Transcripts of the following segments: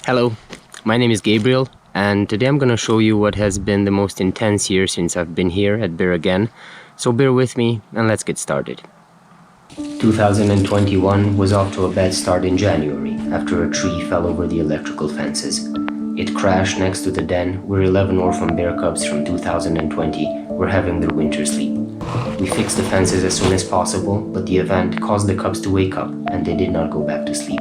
Hello, my name is Gabriel, and today I'm going to show you what has been the most intense year since I've been here at Bear Again, so bear with me and let's get started. 2021 was off to a bad start in January after a tree fell over the electrical fences. It crashed next to the den where 11 orphan bear cubs from 2020 were having their winter sleep. We fixed the fences as soon as possible, but the event caused the cubs to wake up and they did not go back to sleep.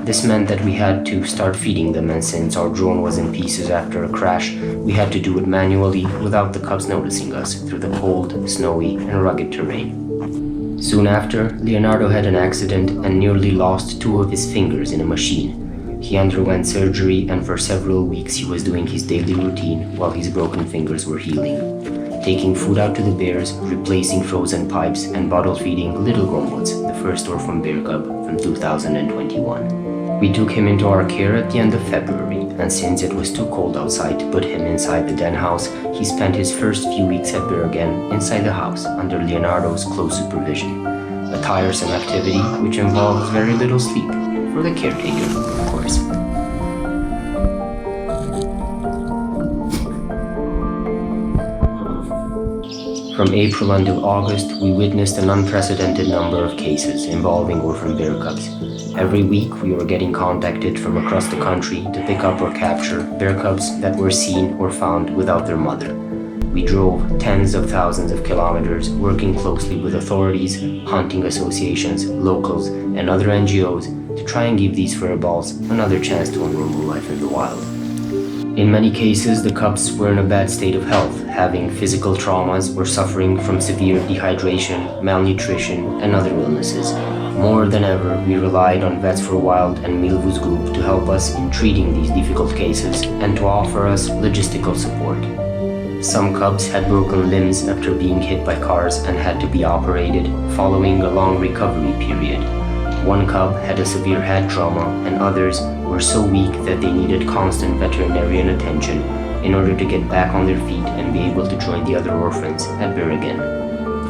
This meant that we had to start feeding them, and since our drone was in pieces after a crash, we had to do it manually without the cubs noticing us through the cold, snowy, and rugged terrain. Soon after, Leonardo had an accident and nearly lost 2 of his fingers in a machine. He underwent surgery, and for several weeks he was doing his daily routine while his broken fingers were healing. Taking food out to the bears, replacing frozen pipes, and bottle feeding Little Gromwoods, the first orphan bear cub from 2021. We took him into our care at the end of February, and since it was too cold outside to put him inside the den house, he spent his first few weeks at Bear Again inside the house under Leonardo's close supervision. A tiresome activity which involves very little sleep, for the caretaker, of course. From April until August, we witnessed an unprecedented number of cases involving orphan bear cubs. Every week, we were getting contacted from across the country to pick up or capture bear cubs that were seen or found without their mother. We drove tens of thousands of kilometers, working closely with authorities, hunting associations, locals, and other NGOs to try and give these furballs another chance to a normal life in the wild. In many cases, the cubs were in a bad state of health, having physical traumas or suffering from severe dehydration, malnutrition, and other illnesses. More than ever, we relied on Vets for Wild and Milvo's group to help us in treating these difficult cases and to offer us logistical support. Some cubs had broken limbs after being hit by cars and had to be operated, following a long recovery period. One cub had a severe head trauma, and others were so weak that they needed constant veterinarian attention in order to get back on their feet and be able to join the other orphans at Bear Again.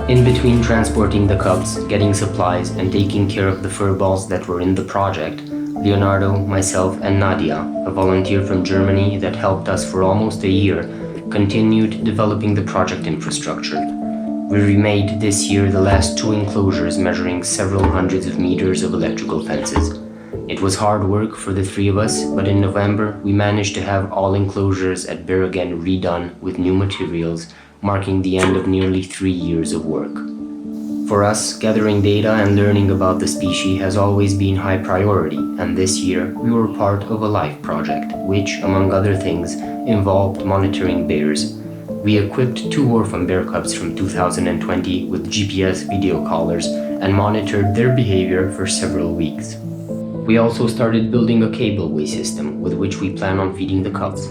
In between transporting the cubs, getting supplies, and taking care of the furballs that were in the project, Leonardo, myself, and Nadia, a volunteer from Germany that helped us for almost a year, continued developing the project infrastructure. We remade this year the last 2 enclosures measuring several hundreds of meters of electrical fences. It was hard work for the 3 of us, but in November we managed to have all enclosures at Bear Again redone with new materials, marking the end of nearly 3 years of work. For us, gathering data and learning about the species has always been high priority, and this year we were part of a LIFE project, which, among other things, involved monitoring bears. We equipped 2 orphan bear cubs from 2020 with GPS video collars and monitored their behavior for several weeks. We also started building a cableway system with which we plan on feeding the cubs.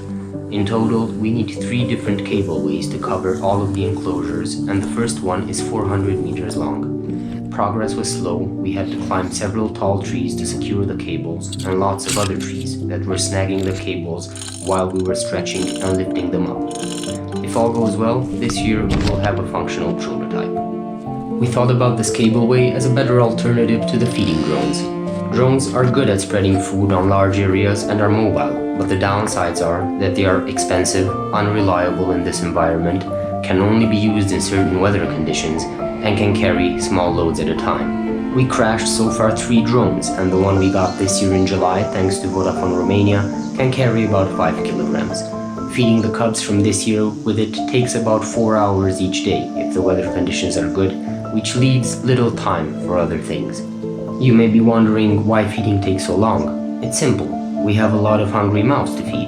In total, we need 3 different cableways to cover all of the enclosures, and the first one is 400 meters long. Progress was slow. We had to climb several tall trees to secure the cables, and lots of other trees that were snagging the cables while we were stretching and lifting them up. If all goes well, this year we will have a functional prototype. We thought about this cableway as a better alternative to the feeding drones. Drones are good at spreading food on large areas and are mobile, but the downsides are that they are expensive, unreliable in this environment, can only be used in certain weather conditions, and can carry small loads at a time. We crashed so far 3 drones, and the one we got this year in July, thanks to Vodafone Romania, can carry about 5 kilograms. Feeding the cubs from this year with it takes about 4 hours each day if the weather conditions are good, which leaves little time for other things. You may be wondering why feeding takes so long. It's simple. We have a lot of hungry mouths to feed.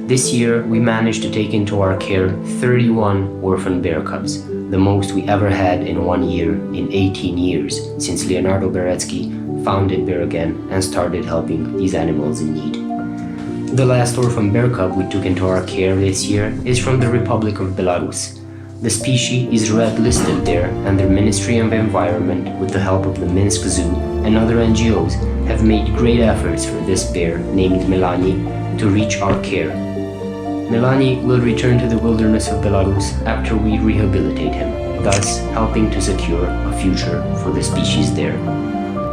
This year, we managed to take into our care 31 orphan bear cubs, the most we ever had in 1 year in 18 years since Leonardo Beretsky founded Bear Again and started helping these animals in need. The last orphan bear cub we took into our care this year is from the Republic of Belarus. The species is red listed there, and the Ministry of Environment, with the help of the Minsk Zoo and other NGOs, have made great efforts for this bear, named Melani, to reach our care. Melani will return to the wilderness of Belarus after we rehabilitate him, thus helping to secure a future for the species there.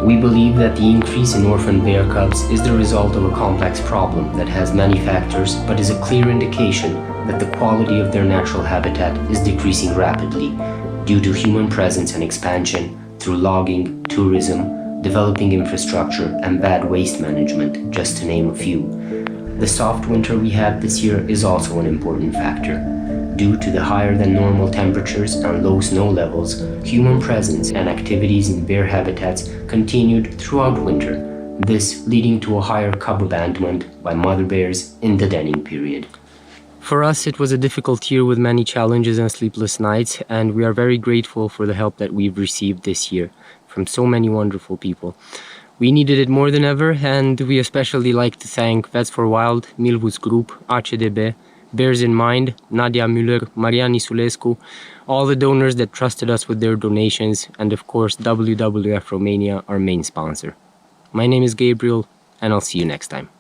We believe that the increase in orphan bear cubs is the result of a complex problem that has many factors, but is a clear indication that the quality of their natural habitat is decreasing rapidly due to human presence and expansion through logging, tourism, developing infrastructure, and bad waste management, just to name a few. The soft winter we had this year is also an important factor. Due to the higher than normal temperatures and low snow levels, human presence and activities in bear habitats continued throughout winter, this leading to a higher cub abandonment by mother bears in the denning period. For us, it was a difficult year with many challenges and sleepless nights, and we are very grateful for the help that we've received this year from so many wonderful people. We needed it more than ever, and we especially like to thank Vets for Wild, Milvus Group, ACDB, Bears in Mind, Nadia Müller, Maria Nisulescu, all the donors that trusted us with their donations, and of course WWF Romania, our main sponsor. My name is Gabriel, and I'll see you next time.